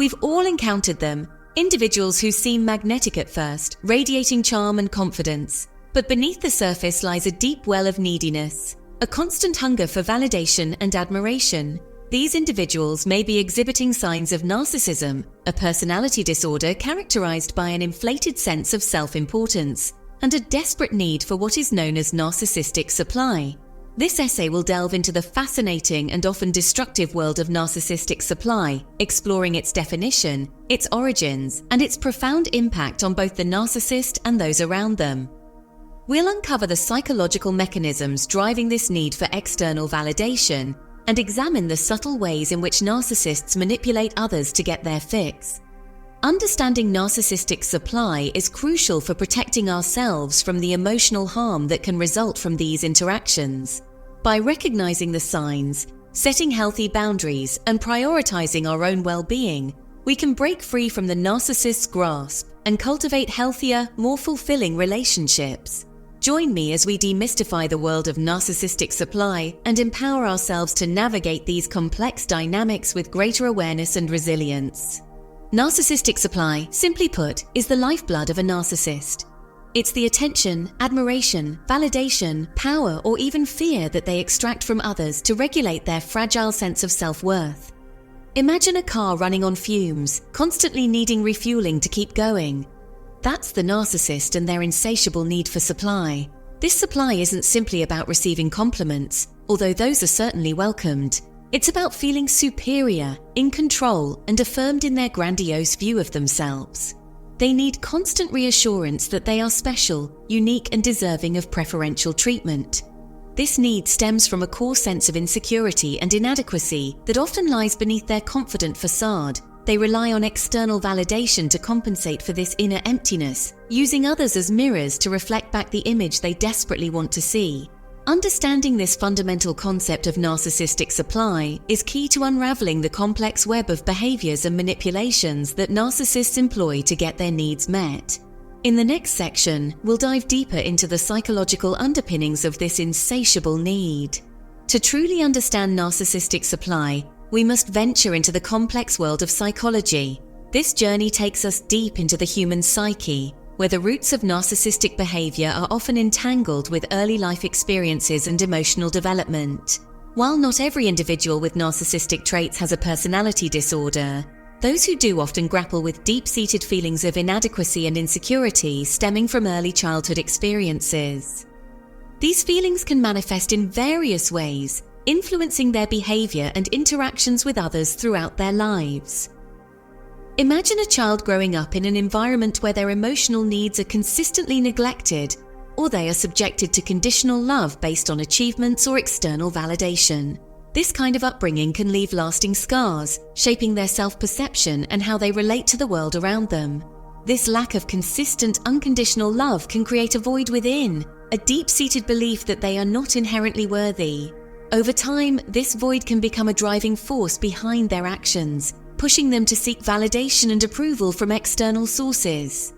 We've all encountered them, individuals who seem magnetic at first, radiating charm and confidence. But beneath the surface lies a deep well of neediness, a constant hunger for validation and admiration. These individuals may be exhibiting signs of narcissism, a personality disorder characterized by an inflated sense of self-importance and a desperate need for what is known as narcissistic supply. This essay will delve into the fascinating and often destructive world of narcissistic supply, exploring its definition, its origins, and its profound impact on both the narcissist and those around them. We'll uncover the psychological mechanisms driving this need for external validation and examine the subtle ways in which narcissists manipulate others to get their fix. Understanding narcissistic supply is crucial for protecting ourselves from the emotional harm that can result from these interactions. By recognizing the signs, setting healthy boundaries, and prioritizing our own well-being, we can break free from the narcissist's grasp and cultivate healthier, more fulfilling relationships. Join me as we demystify the world of narcissistic supply and empower ourselves to navigate these complex dynamics with greater awareness and resilience. Narcissistic supply, simply put, is the lifeblood of a narcissist. It's the attention, admiration, validation, power, or even fear that they extract from others to regulate their fragile sense of self-worth. Imagine a car running on fumes, constantly needing refueling to keep going. That's the narcissist and their insatiable need for supply. This supply isn't simply about receiving compliments, although those are certainly welcomed. It's about feeling superior, in control, and affirmed in their grandiose view of themselves. They need constant reassurance that they are special, unique, and deserving of preferential treatment. This need stems from a core sense of insecurity and inadequacy that often lies beneath their confident facade. They rely on external validation to compensate for this inner emptiness, using others as mirrors to reflect back the image they desperately want to see. Understanding this fundamental concept of narcissistic supply is key to unraveling the complex web of behaviors and manipulations that narcissists employ to get their needs met. In the next section, we'll dive deeper into the psychological underpinnings of this insatiable need. To truly understand narcissistic supply, we must venture into the complex world of psychology. This journey takes us deep into the human psyche, where the roots of narcissistic behavior are often entangled with early life experiences and emotional development. While not every individual with narcissistic traits has a personality disorder, those who do often grapple with deep-seated feelings of inadequacy and insecurity stemming from early childhood experiences. These feelings can manifest in various ways, influencing their behavior and interactions with others throughout their lives. Imagine a child growing up in an environment where their emotional needs are consistently neglected, or they are subjected to conditional love based on achievements or external validation. This kind of upbringing can leave lasting scars, shaping their self-perception and how they relate to the world around them. This lack of consistent, unconditional love can create a void within, a deep-seated belief that they are not inherently worthy. Over time, this void can become a driving force behind their actions, pushing them to seek validation and approval from external sources.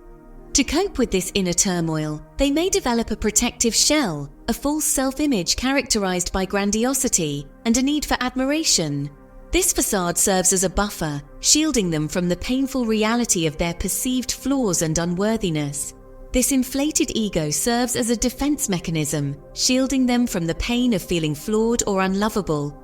To cope with this inner turmoil, they may develop a protective shell, a false self-image characterized by grandiosity and a need for admiration. This facade serves as a buffer, shielding them from the painful reality of their perceived flaws and unworthiness. This inflated ego serves as a defense mechanism, shielding them from the pain of feeling flawed or unlovable.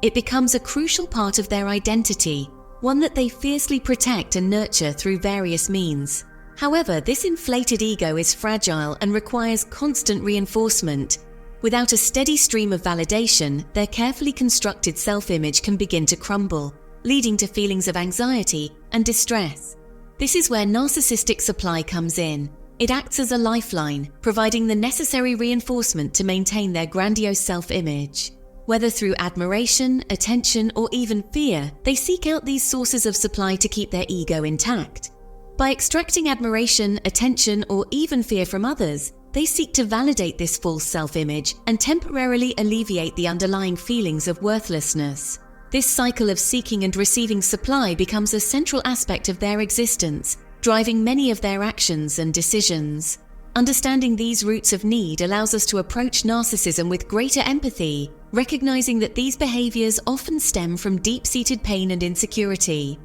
It becomes a crucial part of their identity, one that they fiercely protect and nurture through various means. However, this inflated ego is fragile and requires constant reinforcement. Without a steady stream of validation, their carefully constructed self-image can begin to crumble, leading to feelings of anxiety and distress. This is where narcissistic supply comes in. It acts as a lifeline, providing the necessary reinforcement to maintain their grandiose self-image. Whether through admiration, attention, or even fear, they seek out these sources of supply to keep their ego intact. By extracting admiration, attention, or even fear from others, they seek to validate this false self-image and temporarily alleviate the underlying feelings of worthlessness. This cycle of seeking and receiving supply becomes a central aspect of their existence, driving many of their actions and decisions. Understanding these roots of need allows us to approach narcissism with greater empathy, recognizing that these behaviors often stem from deep-seated pain and insecurity.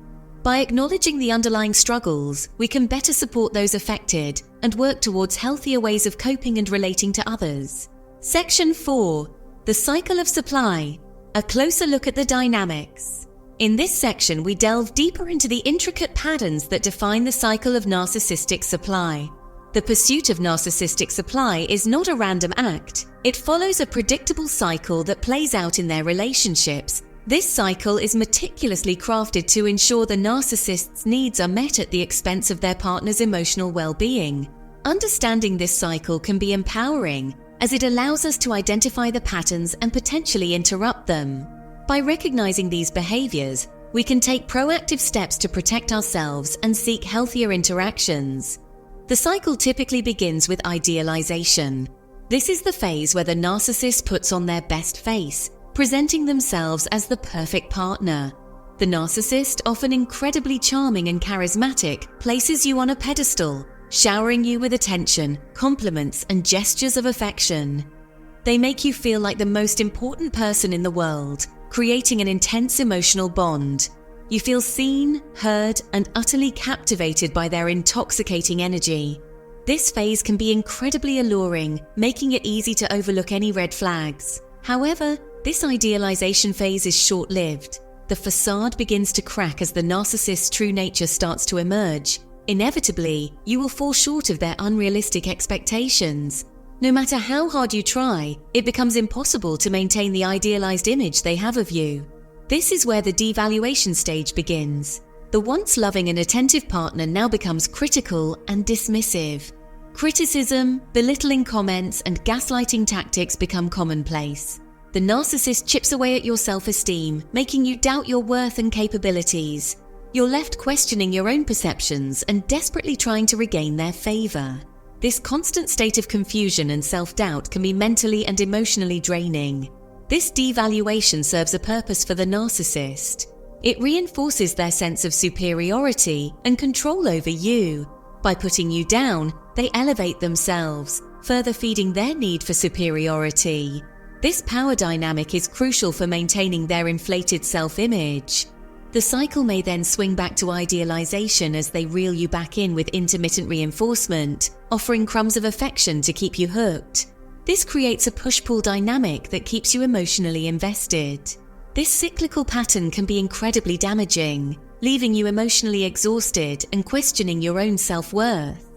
By acknowledging the underlying struggles, we can better support those affected and work towards healthier ways of coping and relating to others. Section 4. The Cycle of Supply. A closer look at the dynamics. In this section, we delve deeper into the intricate patterns that define the cycle of narcissistic supply. The pursuit of narcissistic supply is not a random act. It follows a predictable cycle that plays out in their relationships. This cycle is meticulously crafted to ensure the narcissist's needs are met at the expense of their partner's emotional well-being. Understanding this cycle can be empowering, as it allows us to identify the patterns and potentially interrupt them. By recognizing these behaviors, we can take proactive steps to protect ourselves and seek healthier interactions. The cycle typically begins with idealization. This is the phase where the narcissist puts on their best face, presenting themselves as the perfect partner. The narcissist, often incredibly charming and charismatic, places you on a pedestal, showering you with attention, compliments, and gestures of affection. They make you feel like the most important person in the world, creating an intense emotional bond. You feel seen, heard, and utterly captivated by their intoxicating energy. This phase can be incredibly alluring, making it easy to overlook any red flags. However, this idealization phase is short-lived. The facade begins to crack as the narcissist's true nature starts to emerge. Inevitably, you will fall short of their unrealistic expectations. No matter how hard you try, it becomes impossible to maintain the idealized image they have of you. This is where the devaluation stage begins. The once loving and attentive partner now becomes critical and dismissive. Criticism, belittling comments, and gaslighting tactics become commonplace. The narcissist chips away at your self-esteem, making you doubt your worth and capabilities. You're left questioning your own perceptions and desperately trying to regain their favor. This constant state of confusion and self-doubt can be mentally and emotionally draining. This devaluation serves a purpose for the narcissist. It reinforces their sense of superiority and control over you. By putting you down, they elevate themselves, further feeding their need for superiority. This power dynamic is crucial for maintaining their inflated self-image. The cycle may then swing back to idealization as they reel you back in with intermittent reinforcement, offering crumbs of affection to keep you hooked. This creates a push-pull dynamic that keeps you emotionally invested. This cyclical pattern can be incredibly damaging, leaving you emotionally exhausted and questioning your own self-worth.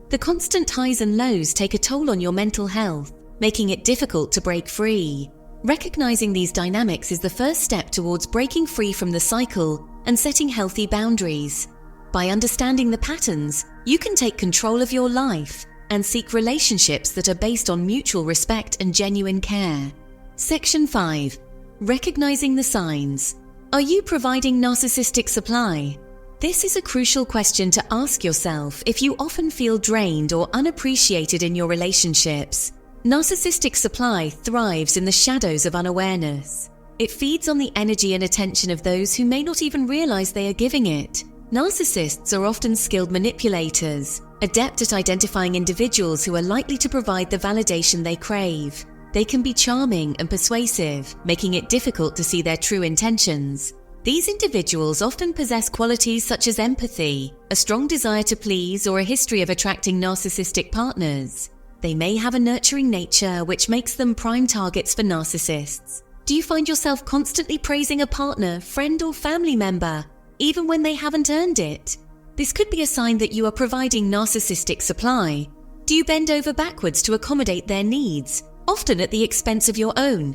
The constant highs and lows take a toll on your mental health, making it difficult to break free. Recognizing these dynamics is the first step towards breaking free from the cycle and setting healthy boundaries. By understanding the patterns, you can take control of your life and seek relationships that are based on mutual respect and genuine care. Section 5. Recognizing the signs. Are you providing narcissistic supply? This is a crucial question to ask yourself if you often feel drained or unappreciated in your relationships. Narcissistic supply thrives in the shadows of unawareness. It feeds on the energy and attention of those who may not even realize they are giving it. Narcissists are often skilled manipulators, adept at identifying individuals who are likely to provide the validation they crave. They can be charming and persuasive, making it difficult to see their true intentions. These individuals often possess qualities such as empathy, a strong desire to please, or a history of attracting narcissistic partners. They may have a nurturing nature which makes them prime targets for narcissists. Do you find yourself constantly praising a partner, friend, or family member, even when they haven't earned it? This could be a sign that you are providing narcissistic supply. Do you bend over backwards to accommodate their needs, often at the expense of your own?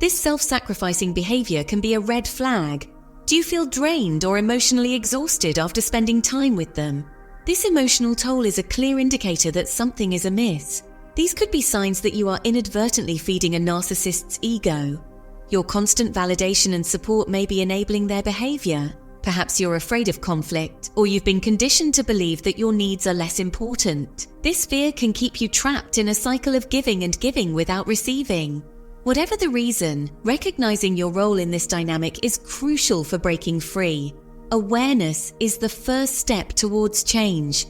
This self-sacrificing behavior can be a red flag. Do you feel drained or emotionally exhausted after spending time with them? This emotional toll is a clear indicator that something is amiss. These could be signs that you are inadvertently feeding a narcissist's ego. Your constant validation and support may be enabling their behavior. Perhaps you're afraid of conflict, or you've been conditioned to believe that your needs are less important. This fear can keep you trapped in a cycle of giving and giving without receiving. Whatever the reason, recognizing your role in this dynamic is crucial for breaking free. Awareness is the first step towards change.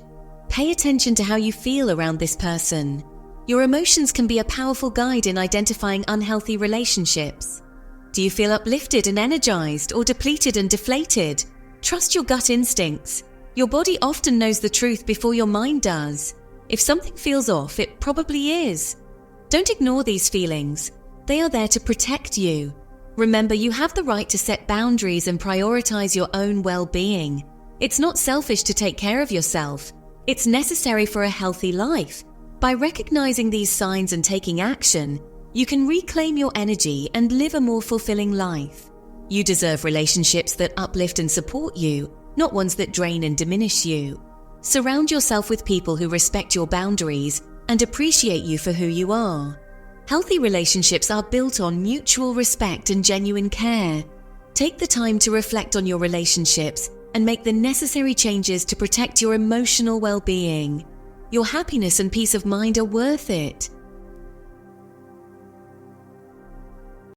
Pay attention to how you feel around this person. Your emotions can be a powerful guide in identifying unhealthy relationships. Do you feel uplifted and energized, or depleted and deflated? Trust your gut instincts. Your body often knows the truth before your mind does. If something feels off, it probably is. Don't ignore these feelings. They are there to protect you. Remember, you have the right to set boundaries and prioritize your own well-being. It's not selfish to take care of yourself. It's necessary for a healthy life. By recognizing these signs and taking action, you can reclaim your energy and live a more fulfilling life. You deserve relationships that uplift and support you, not ones that drain and diminish you. Surround yourself with people who respect your boundaries and appreciate you for who you are. Healthy relationships are built on mutual respect and genuine care. Take the time to reflect on your relationships and make the necessary changes to protect your emotional well-being. Your happiness and peace of mind are worth it.